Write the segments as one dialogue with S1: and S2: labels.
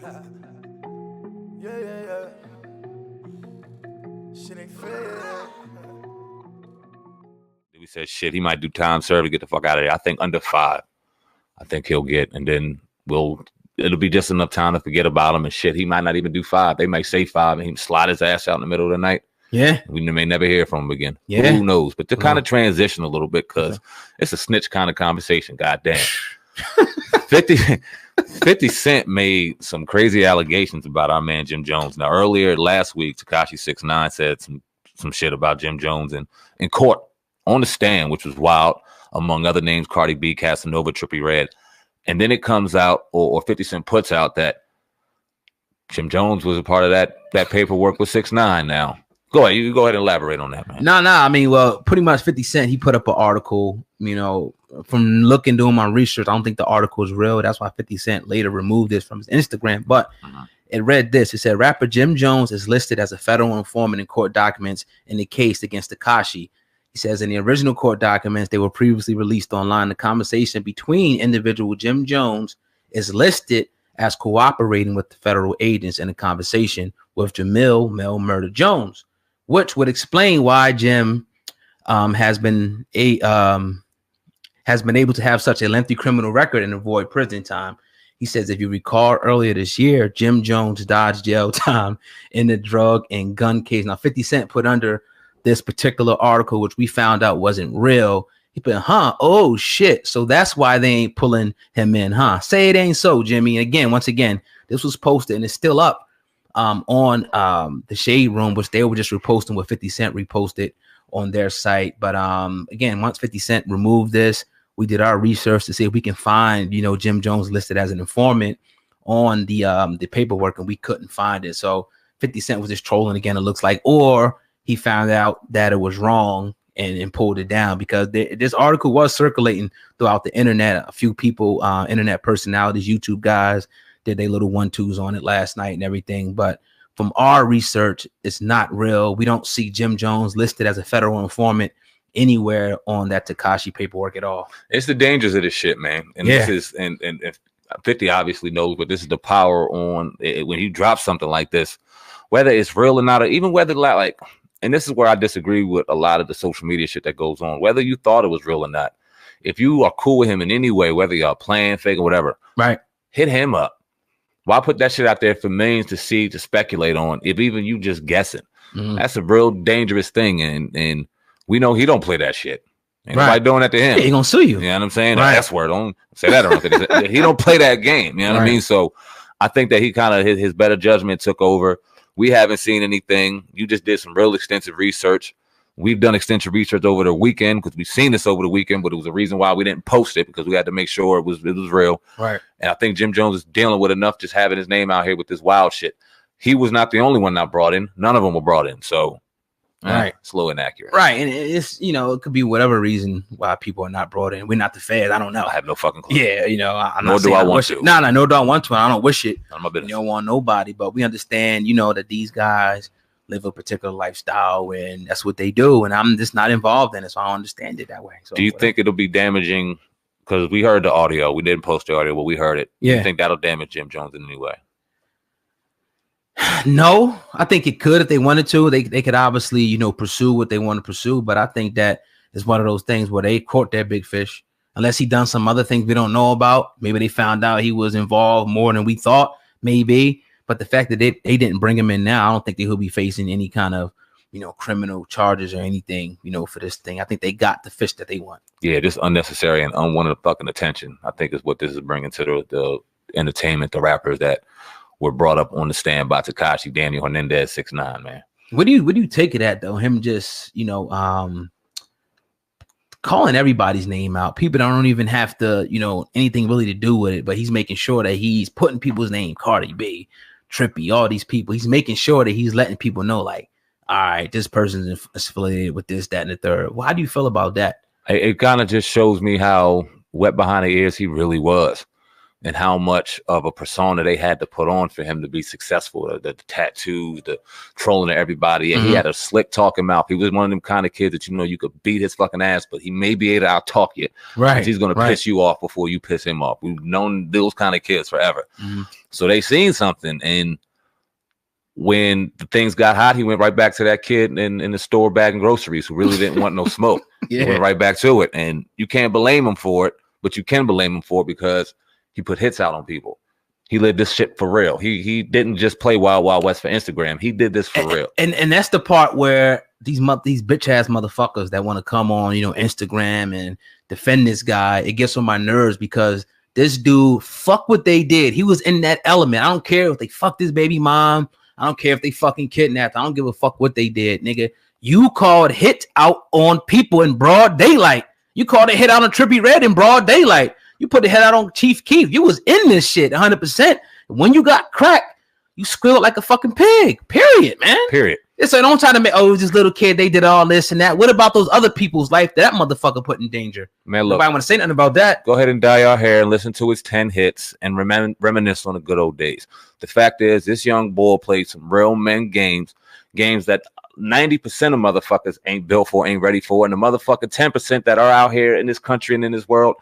S1: Yeah, yeah, yeah. Shit ain't fair.
S2: We said shit, he might do time serve to get the fuck out of there. I think under 5. I think he'll get, and then it'll be just enough time to forget about him and shit. He might not even do 5. They might say 5 and he slide his ass out in the middle of the night.
S3: Yeah.
S2: We may never hear from him again.
S3: Yeah.
S2: Who knows? But to kind of transition a little bit, because it's a snitch kind of conversation. Goddamn. 50 Cent made some crazy allegations about our man Jim Jones. Now, earlier last week, Tekashi 6ix9ine said some shit about Jim Jones in court on the stand, which was wild, among other names, Cardi B, Casanova, Trippie Redd. And then it comes out, or 50 Cent puts out, that Jim Jones was a part of that paperwork with 6ix9ine now. Go ahead. You go ahead and elaborate on that, man.
S3: No. I mean, well, pretty much 50 Cent, he put up an article, from doing my research, I don't think the article is real. That's why 50 Cent later removed this from his Instagram. But it read this. It said, rapper Jim Jones is listed as a federal informant in court documents in the case against Tekashi. He says in the original court documents, they were previously released online. The conversation between individual Jim Jones is listed as cooperating with the federal agents in a conversation with Jamil Mel Murder Jones, which would explain why Jim has been able to have such a lengthy criminal record and avoid prison time. He says, if you recall, earlier this year, Jim Jones dodged jail time in the drug and gun case. Now, 50 Cent put under this particular article, which we found out wasn't real. He put, oh shit. So that's why they ain't pulling him in, Say it ain't so, Jimmy. And once again, this was posted and it's still up on the Shade Room, which they were just reposting what 50 Cent reposted on their site. But again, once 50 Cent removed this, we did our research to see if we can find, Jim Jones listed as an informant on the paperwork, and we couldn't find it. So 50 Cent was just trolling again, it looks like, or he found out that it was wrong and pulled it down, because this article was circulating throughout the internet. A few people, internet personalities, YouTube guys, did their little 1-2s on it last night and everything. But from our research, it's not real. We don't see Jim Jones listed as a federal informant anywhere on that Tekashi paperwork at all.
S2: It's the dangers of this shit, man. And this is, and if 50 obviously knows, but this is the power on it, when he drops something like this, whether it's real or not, or even whether like, and this is where I disagree with a lot of the social media shit that goes on, whether you thought it was real or not. If you are cool with him in any way, whether you're playing fake or whatever,
S3: right,
S2: hit him up. Why put that shit out there for millions to see, to speculate on, if even you just guessing? That's a real dangerous thing. And we know he don't play that shit. Ain't nobody doing that to him.
S3: Yeah, he gonna sue you.
S2: You know what I'm saying? Right. S word. Don't say that around. He don't play that game. You know what I mean? So I think that he kind of, his better judgment took over. We haven't seen anything. You just did some real extensive research. We've done extensive research over the weekend, because we've seen this over the weekend, but it was a reason why we didn't post it, because we had to make sure it was real.
S3: Right.
S2: And I think Jim Jones is dealing with enough just having his name out here with this wild shit. He was not the only one not brought in. None of them were brought in. So slow and accurate.
S3: Right. And it's, it could be whatever reason why people are not brought in. We're not the feds. I don't know.
S2: I have no fucking clue.
S3: Yeah, I'm
S2: nor
S3: not
S2: do I want to.
S3: No, nor do I want to. I don't wish it.
S2: None of my business.
S3: You don't want nobody, but we understand, that these guys live a particular lifestyle and that's what they do. And I'm just not involved in it. So I don't understand it that way. So
S2: do you think it'll be damaging? Because we heard the audio. We didn't post the audio, but we heard it.
S3: Yeah.
S2: Do you think that'll damage Jim Jones in any way?
S3: No, I think it could if they wanted to. They could obviously, pursue what they want to pursue. But I think that is one of those things where they caught their big fish. Unless he done some other things we don't know about. Maybe they found out he was involved more than we thought, maybe. But the fact that they didn't bring him in now, I don't think that he'll be facing any kind of, criminal charges or anything, for this thing. I think they got the fish that they want.
S2: Yeah, just unnecessary and unwanted fucking attention, I think, is what this is bringing to the entertainment, the rappers that were brought up on the stand by Tekashi, Daniel Hernandez, 6ix9ine, man.
S3: What do you take it at, though? Him just, calling everybody's name out. People don't even have to, anything really to do with it, but he's making sure that he's putting people's name, Cardi B, Trippie, all these people. He's making sure that he's letting people know, like, all right, this person's affiliated with this, that, and the third. Well, how do you feel about that?
S2: It kind of just shows me how wet behind the ears he really was. and how much of a persona they had to put on for him to be successful. The tattoos, the trolling to everybody. And he had a slick talking mouth. He was one of them kind of kids that, you know, you could beat his fucking ass, but he may be able to out-talk you.
S3: Right.
S2: He's going to piss you off before you piss him off. We've known those kind of kids forever. So they seen something. And when the things got hot, he went right back to that kid in the store bagging groceries who really didn't want no smoke. He went right back to it. And you can't blame him for it, but you can blame him for it because he put hits out on people. He lived this shit for real. He didn't just play Wild Wild West for Instagram. He did this for real.
S3: And that's the part where these bitch ass motherfuckers that want to come on, you know, Instagram and defend this guy, it gets on my nerves because this dude, fuck what they did. He was in that element. I don't care if they fucked his baby mom. I don't care if they fucking kidnapped. I don't give a fuck what they did, nigga. You called hit out on people in broad daylight. You called a hit out on Trippie Redd in broad daylight. You put the head out on Chief Keef. You was in this shit 100%. When you got cracked, you squealed like a fucking pig. Period, man.
S2: Period.
S3: So don't try to make, oh, this little kid, they did all this and that. What about those other people's life that motherfucker put in danger?
S2: Man, look.
S3: Nobody want to say nothing about that.
S2: Go ahead and dye your hair and listen to his 10 hits and reminisce on the good old days. The fact is, this young boy played some real men games that 90% of motherfuckers ain't built for, ain't ready for. And the motherfucking 10% that are out here in this country and in this world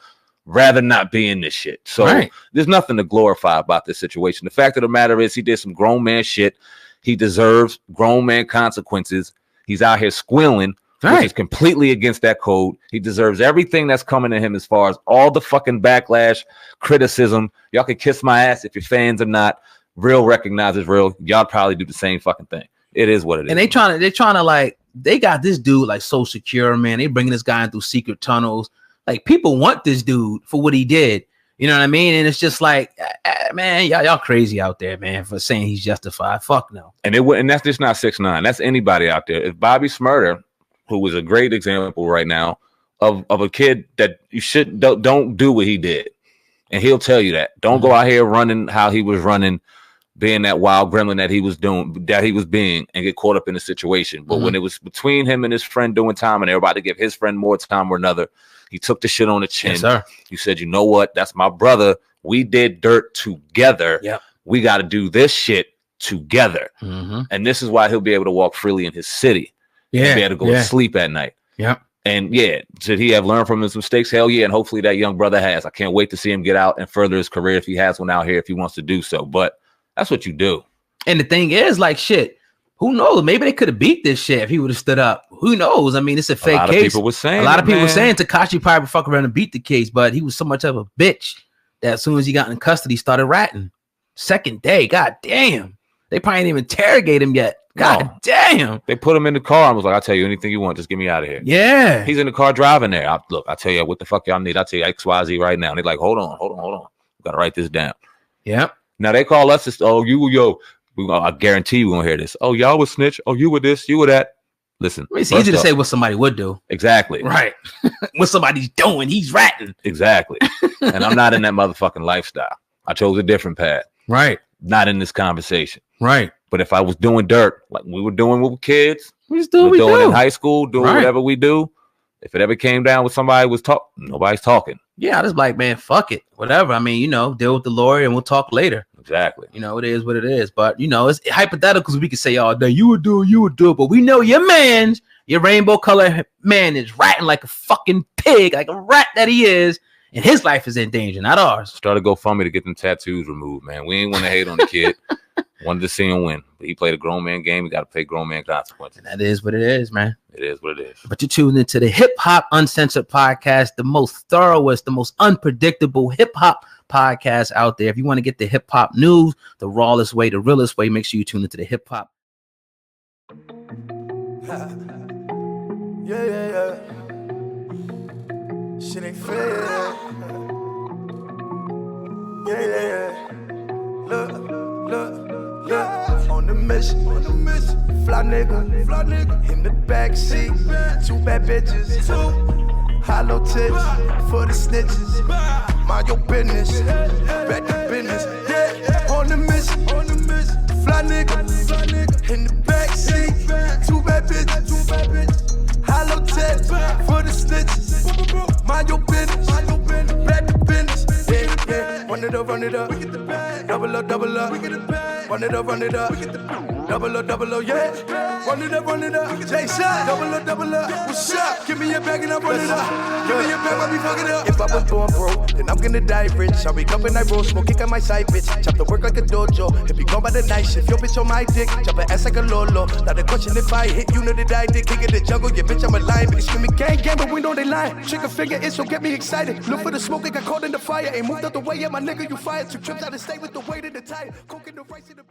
S2: rather not be in this shit. So there's nothing to glorify about this situation. The fact of the matter is he did some grown man shit. He deserves grown man consequences. He's out here squealing, which is completely against that code. He deserves everything that's coming to him as far as all the fucking backlash, criticism. Y'all can kiss my ass if you're fans or not. Real recognizes real. Y'all probably do the same fucking thing. It is what it is.
S3: And they're trying to like, they got this dude like so secure, man. They bringing this guy in through secret tunnels. Like, people want this dude for what he did. You know what I mean? And it's just like, man, y'all crazy out there, man, for saying he's justified. Fuck no.
S2: And that's just not 6ix9ine. That's anybody out there. If Bobby Smurder, who was a great example right now of a kid that you don't do what he did, and he'll tell you that. Don't go out here running how he was running, being that wild gremlin that he was being, and get caught up in the situation. But when it was between him and his friend doing time, and everybody give his friend more time or another, he took the shit on the chin. Yes, sir. You said, you know what? That's my brother. We did dirt together. Yep. We got to do this shit together. And this is why he'll be able to walk freely in his city. Yeah. Be able to go to sleep at night. Yep. And yeah, should he have learned from his mistakes? Hell yeah. And hopefully that young brother has. I can't wait to see him get out and further his career if he has one out here, if he wants to do so. But that's what you do. And the thing is, like, shit, who knows? Maybe they could have beat this shit if he would have stood up. Who knows? I mean, it's a fake case. A lot of people were saying Tekashi probably fuck around and beat the case, but he was so much of a bitch that as soon as he got in custody, started ratting. Second day, god damn. They probably didn't even interrogate him yet. God damn. They put him in the car and was like, I'll tell you anything you want. Just get me out of here. Yeah. He's in the car driving there. I'll tell you what the fuck y'all need. I'll tell you XYZ right now. And they're like, hold on. We got to write this down. Yep. Now they call us, I guarantee you we're gonna hear this. Oh, y'all was snitch. Oh, you were this, you were that. Listen, it's easy to say what somebody would do. Exactly. Right. What somebody's doing, he's ratting. Exactly. And I'm not in that motherfucking lifestyle. I chose a different path. Right. Not in this conversation. Right. But if I was doing dirt, like we were doing with kids, we just doing in high school, doing whatever we do. If it ever came down with somebody was nobody's talking. Yeah, I just like, man, fuck it. Whatever. I mean, deal with the lawyer and we'll talk later. Exactly. It is what it is. But, it's hypothetical because we can say all day, you would do it. But we know your rainbow color man is ratting like a fucking pig, like a rat that he is. And his life is in danger, not ours. Started GoFundMe to get them tattoos removed, man. We ain't want to hate on the kid. Wanted to see him win. But he played a grown man game. He got to pay grown man consequences. And that is what it is, man. It is what it is. But you're tuned into the Hip Hop Uncensored podcast, the most thoroughest, the most unpredictable hip hop podcast out there. If you want to get the hip hop news, the rawest way, the realest way, make sure you tune into the hip hop.
S1: Yeah. Shit ain't fair. Yeah. Look. On the mission. Fly nigga. In the backseat. 2 bad bitches. Hollow tips for the snitches. Mind your business. Back to business. Yeah. On the mission. Fly nigga. In the backseat. 2 bad bitches. Hollow tips for the snitches. Mind your business. Back to business. Yeah. One of the run it up. Double up, double up. Run it up. Double up, yeah. Run it up. Jason, double up. What's up? Give me your bag and I'll run it up. Give me your bag, I'll be fucking up. If I was born broke, then I'm gonna die rich. I wake up and I roll, smoke, kick on my side, bitch. Chop the work like a dojo. If you gone by the night shift, your bitch on my dick. Chop her ass like a lolo. Now the question if I hit, you know that I did. Kick in the jungle, yeah, bitch, I'm a lion. Bitch, screaming gang, but we know they lying. Trigger finger, it so get me excited. Look for the smoke, it got caught in the fire. Ain't moved out the way, yeah, my nigga, you fired. Took trips out of state with the weight of the tire. Coke in the rice in the